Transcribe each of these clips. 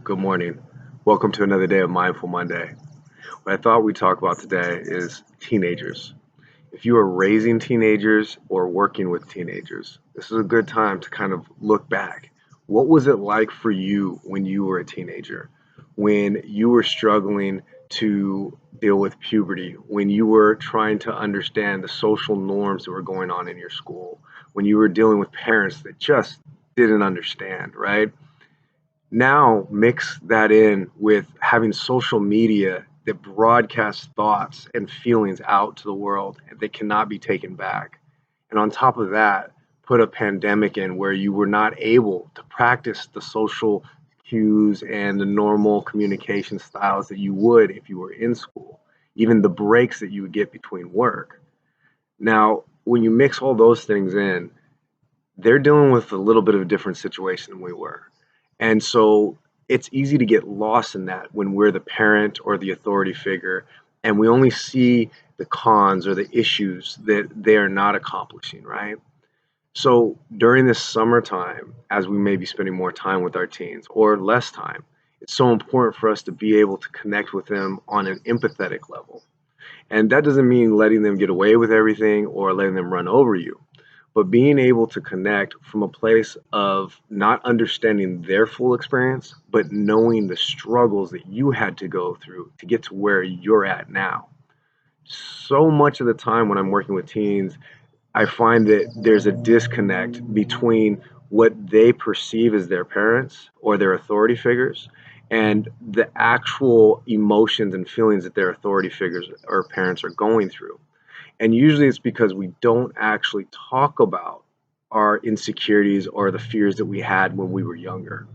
Good morning. Welcome to another day of Mindful Monday. What I thought we'd talk about today is teenagers. If you are raising teenagers or working with teenagers, this is a good time to kind of look back. What was it like for you when you were a teenager? When you were struggling to deal with puberty, when you were trying to understand the social norms that were going on in your school, when you were dealing with parents that just didn't understand, right? Now mix that in with having social media that broadcasts thoughts and feelings out to the world that cannot be taken back. And on top of that, put a pandemic in where you were not able to practice the social cues and the normal communication styles that you would if you were in school, even the breaks that you would get between work. Now, when you mix all those things in, they're dealing with a little bit of a different situation than we were. And so it's easy to get lost in that when we're the parent or the authority figure and we only see the cons or the issues that they are not accomplishing, right? So during this summertime, as we may be spending more time with our teens or less time, it's so important for us to be able to connect with them on an empathetic level. And that doesn't mean letting them get away with everything or letting them run over you, but being able to connect from a place of not understanding their full experience, but knowing the struggles that you had to go through to get to where you're at now. So much of the time when I'm working with teens, I find that there's a disconnect between what they perceive as their parents or their authority figures and the actual emotions and feelings that their authority figures or parents are going through. And usually it's because we don't actually talk about our insecurities or the fears that we had when we were younger.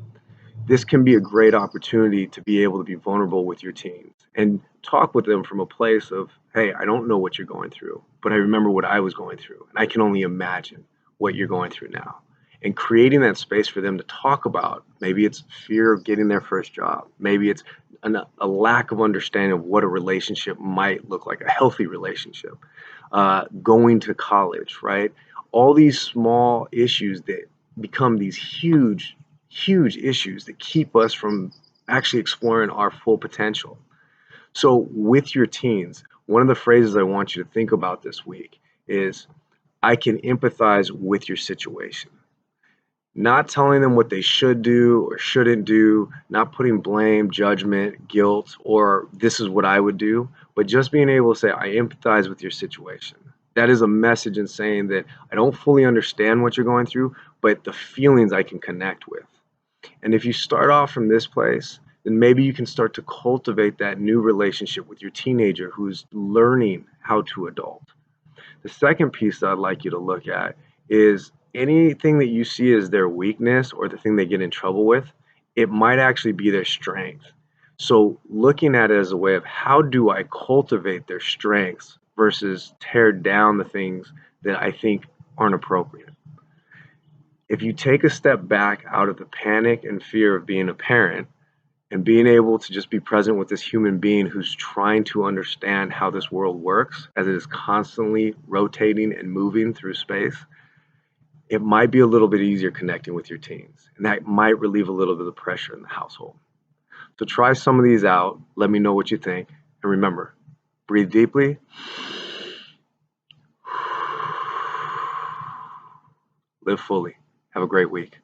This can be a great opportunity to be able to be vulnerable with your teens and talk with them from a place of, hey, I don't know what you're going through, but I remember what I was going through. And I can only imagine what you're going through now. And creating that space for them to talk about, maybe it's fear of getting their first job, maybe it's a lack of understanding of what a relationship might look like, a healthy relationship, going to college, right? All these small issues that become these huge, huge issues that keep us from actually exploring our full potential. So, with your teens, one of the phrases I want you to think about this week is I can empathize with your situation. Not telling them what they should do or shouldn't do, not putting blame, judgment, guilt, or this is what I would do, but just being able to say, I empathize with your situation. That is a message in saying that I don't fully understand what you're going through, but the feelings I can connect with. And if you start off from this place, then maybe you can start to cultivate that new relationship with your teenager who's learning how to adult. The second piece that I'd like you to look at is anything that you see as their weakness or the thing they get in trouble with, it might actually be their strength. So looking at it as a way of how do I cultivate their strengths versus tear down the things that I think aren't appropriate. If you take a step back out of the panic and fear of being a parent and being able to just be present with this human being who's trying to understand how this world works as it is constantly rotating and moving through space, it might be a little bit easier connecting with your teens. And that might relieve a little bit of the pressure in the household. So try some of these out. Let me know what you think. And remember, breathe deeply. Live fully. Have a great week.